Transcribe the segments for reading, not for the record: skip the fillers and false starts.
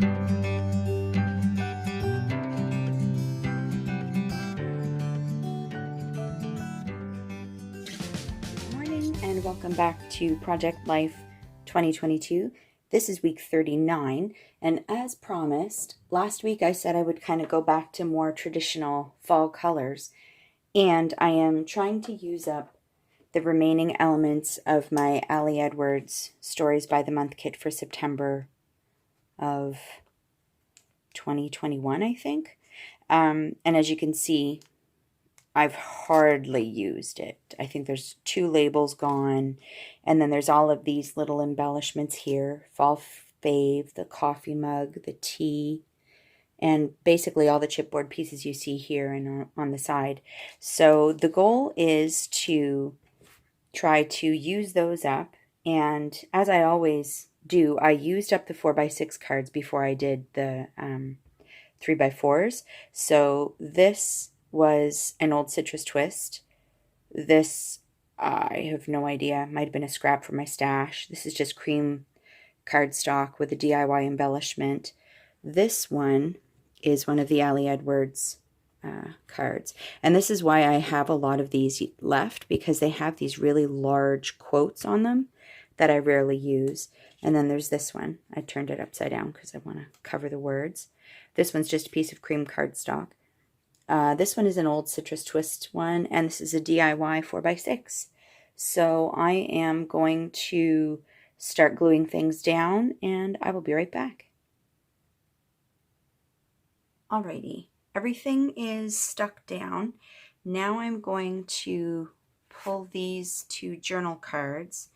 Morning and welcome back to Project Life 2022. This is week 39, and as promised, last week I said I would kind of go back to more traditional fall colors, and I am trying to use up the remaining elements of my Ali Edwards Stories by the Month kit for September of 2021, I think. And as you can see, I've hardly used it. I think there's 2 labels gone, and then there's all of these little embellishments here. Fall Fave, the coffee mug, the tea, and basically all the chipboard pieces you see here and on the side. So the goal is to try to use those up, and as I always do, I used up the 4x6 cards before I did the 3x4s. So this was an old Citrus Twist. This, I have no idea, might have been a scrap from my stash. This is just cream cardstock with a DIY embellishment. This one is one of the Ali Edwards cards. And this is why I have a lot of these left, because they have these really large quotes on them that I rarely use. And then there's this one. I turned it upside down because I want to cover the words. This one's just a piece of cream cardstock. This one is an old Citrus Twist one, and this is a DIY 4x6. So I am going to start gluing things down, and I will be right back. Alrighty, everything is stuck down. Now I'm going to pull these 2 journal cards,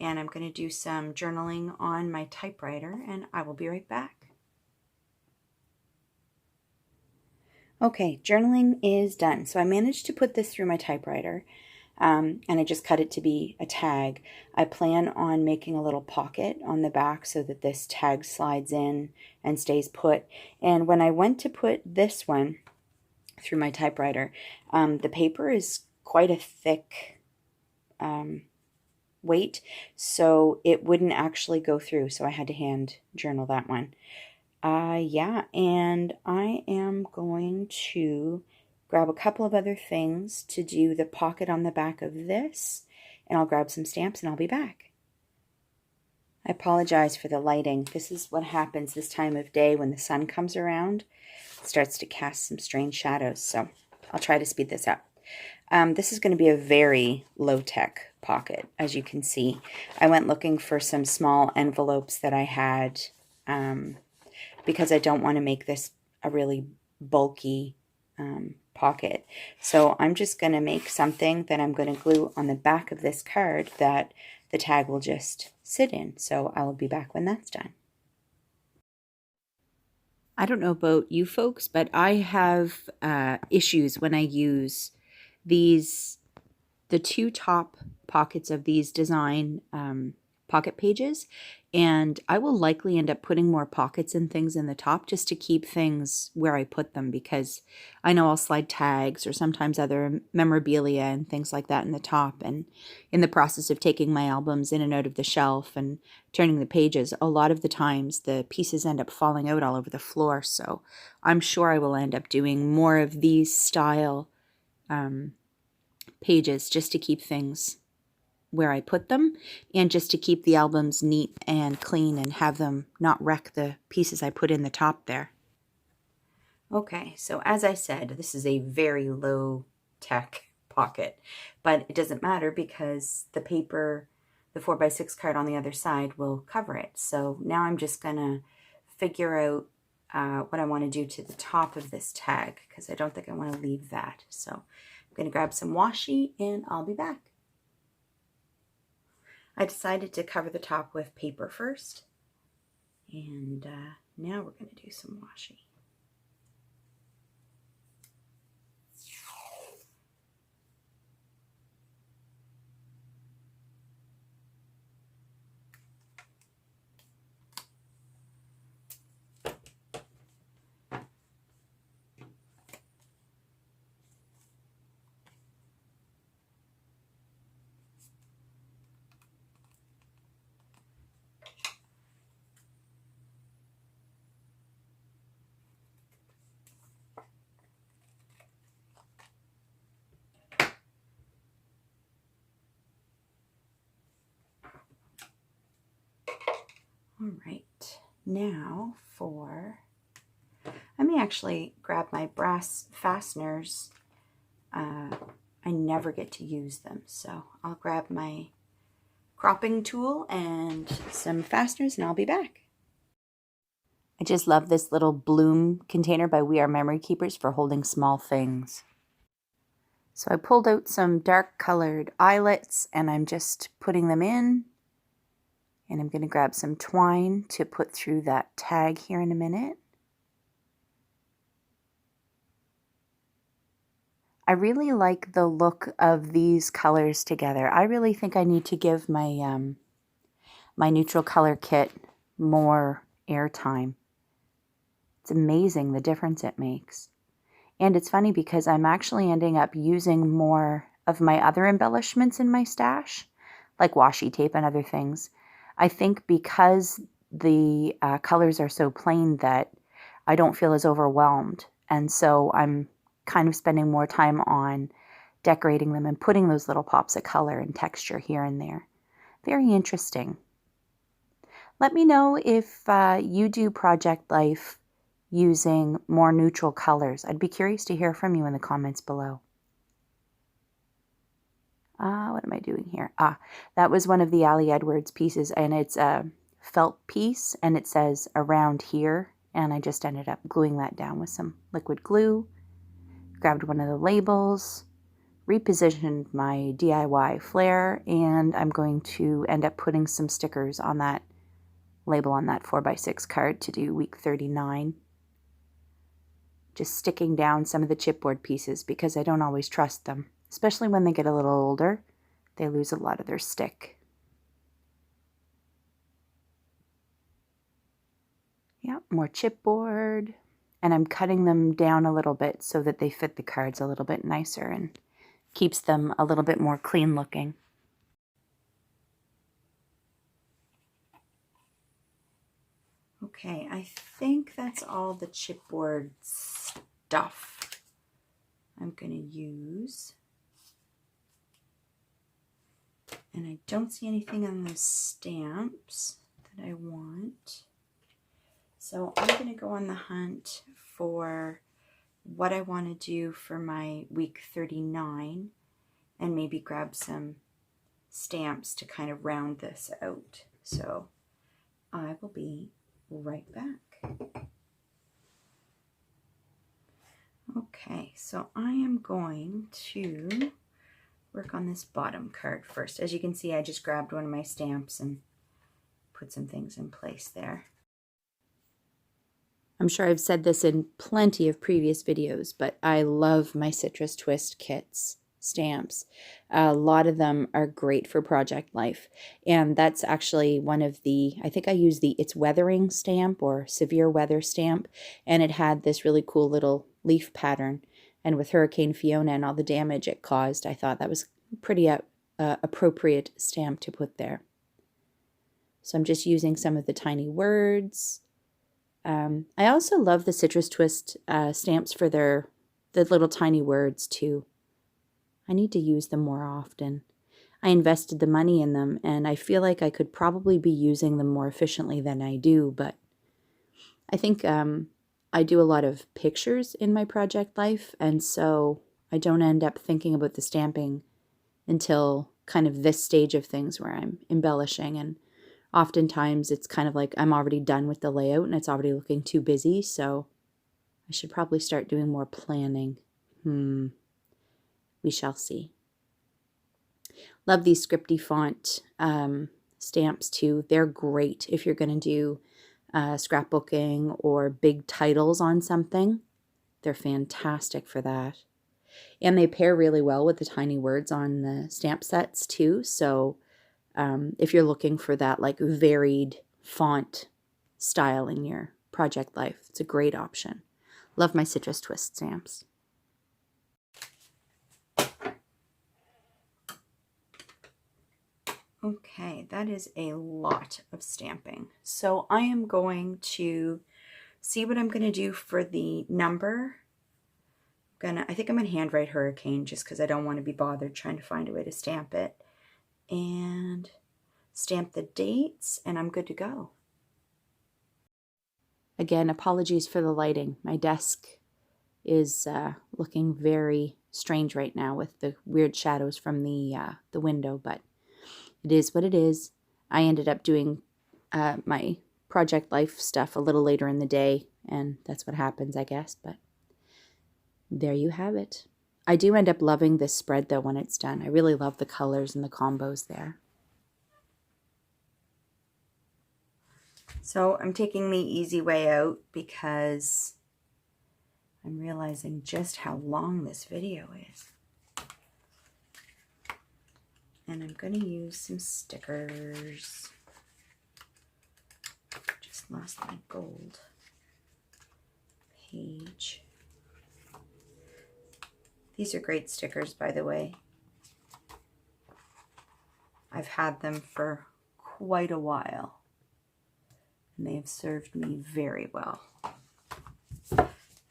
and I'm going to do some journaling on my typewriter, and I will be right back. Okay, journaling is done. So I managed to put this through my typewriter, and I just cut it to be a tag. I plan on making a little pocket on the back so that this tag slides in and stays put. And when I went to put this one through my typewriter, the paper is quite a thick weight, so it wouldn't actually go through. So I had to hand journal that one. Yeah, and I am going to grab a couple of other things to do the pocket on the back of this, and I'll grab some stamps and I'll be back. I apologize for the lighting. This is what happens this time of day when the sun comes around. It starts to cast some strange shadows, so I'll try to speed this up. This is going to be a very low-tech pocket, as you can see. I went looking for some small envelopes that I had, because I don't want to make this a really bulky pocket. So I'm just going to make something that I'm going to glue on the back of this card that the tag will just sit in. So I will be back when that's done. I don't know about you folks, but I have issues when I use the 2 top pockets of these design pocket pages, and I will likely end up putting more pockets and things in the top just to keep things where I put them, because I know I'll slide tags or sometimes other memorabilia and things like that in the top, and in the process of taking my albums in and out of the shelf and turning the pages, a lot of the times the pieces end up falling out all over the floor. So I'm sure I will end up doing more of these style pages just to keep things where I put them, and just to keep the albums neat and clean and have them not wreck the pieces I put in the top there. Okay, so as I said, this is a very low-tech pocket, but it doesn't matter because the paper, the 4x6 card on the other side will cover it. So now I'm just going to figure out what I want to do to the top of this tag, because I don't think I want to leave that. So I'm going to grab some washi and I'll be back. I decided to cover the top with paper first, and now we're going to do some washi. All right, now let me actually grab my brass fasteners. I never get to use them, so I'll grab my cropping tool and some fasteners and I'll be back. I just love this little bloom container by We Are Memory Keepers for holding small things. So I pulled out some dark colored eyelets and I'm just putting them in. And I'm going to grab some twine to put through that tag here in a minute. I really like the look of these colors together. I really think I need to give my my neutral color kit more airtime. It's amazing the difference it makes. And it's funny because I'm actually ending up using more of my other embellishments in my stash, like washi tape and other things. I think because the colors are so plain that I don't feel as overwhelmed. And so I'm kind of spending more time on decorating them and putting those little pops of color and texture here and there. Very interesting. Let me know if you do Project Life using more neutral colors. I'd be curious to hear from you in the comments below. What am I doing here? That was one of the Ali Edwards pieces, and it's a felt piece, and it says around here, and I just ended up gluing that down with some liquid glue. Grabbed one of the labels, repositioned my DIY flare, and I'm going to end up putting some stickers on that label on that 4x6 card to do week 39. Just sticking down some of the chipboard pieces because I don't always trust them, especially when they get a little older. They lose a lot of their stick. Yeah, more chipboard. And I'm cutting them down a little bit so that they fit the cards a little bit nicer and keeps them a little bit more clean looking. Okay, I think that's all the chipboard stuff I'm going to use. And I don't see anything on those stamps that I want. So I'm going to go on the hunt for what I want to do for my week 39 and maybe grab some stamps to kind of round this out. So I will be right back. Okay, so I am going to work on this bottom card first. As you can see, I just grabbed one of my stamps and put some things in place there. I'm sure I've said this in plenty of previous videos, but I love my Citrus Twist kits stamps. A lot of them are great for Project Life, and that's actually one of the, I think I used the It's Weathering stamp or Severe Weather stamp, and it had this really cool little leaf pattern, and with Hurricane Fiona and all the damage it caused, I thought that was a pretty appropriate stamp to put there. So I'm just using some of the tiny words. I also love the Citrus Twist stamps for the little tiny words too. I need to use them more often. I invested the money in them, and I feel like I could probably be using them more efficiently than I do, but I think I do a lot of pictures in my Project Life, and so I don't end up thinking about the stamping until kind of this stage of things where I'm embellishing, and oftentimes it's kind of like I'm already done with the layout and it's already looking too busy, so I should probably start doing more planning. We shall see. Love these scripty font stamps too. They're great if you're going to do scrapbooking or big titles on something. They're fantastic for that. And they pair really well with the tiny words on the stamp sets too. So if you're looking for that like varied font style in your Project Life, it's a great option. Love my Citrus Twist stamps. Okay, that is a lot of stamping. So I am going to see what I'm going to do for the number. I think I'm going to handwrite Hurricane just because I don't want to be bothered trying to find a way to stamp it. And stamp the dates, and I'm good to go. Again, apologies for the lighting. My desk is looking very strange right now with the weird shadows from the window, but it is what it is. I ended up doing my Project Life stuff a little later in the day, and that's what happens, I guess, but there you have it. I do end up loving this spread, though, when it's done. I really love the colors and the combos there. So I'm taking the easy way out because I'm realizing just how long this video is. And I'm going to use some stickers. Just lost my gold page. These are great stickers, by the way. I've had them for quite a while, and they have served me very well.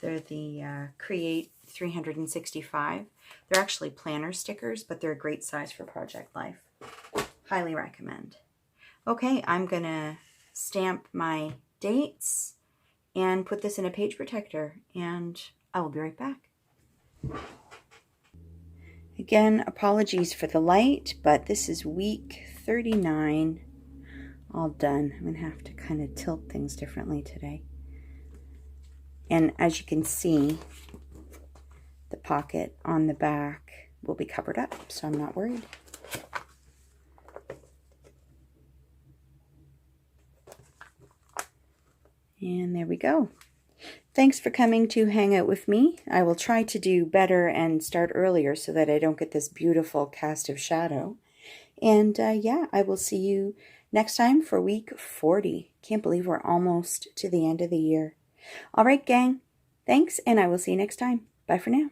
They're the Create 365. They're actually planner stickers, but they're a great size for Project Life. Highly recommend. Okay, I'm going to stamp my dates and put this in a page protector, and I will be right back. Again, apologies for the light, but this is week 39 all done. I'm going to have to kind of tilt things differently today. And as you can see, the pocket on the back will be covered up, so I'm not worried. And there we go. Thanks for coming to hang out with me. I will try to do better and start earlier so that I don't get this beautiful cast of shadow. And yeah, I will see you next time for week 40. Can't believe we're almost to the end of the year. All right, gang. Thanks, and I will see you next time. Bye for now.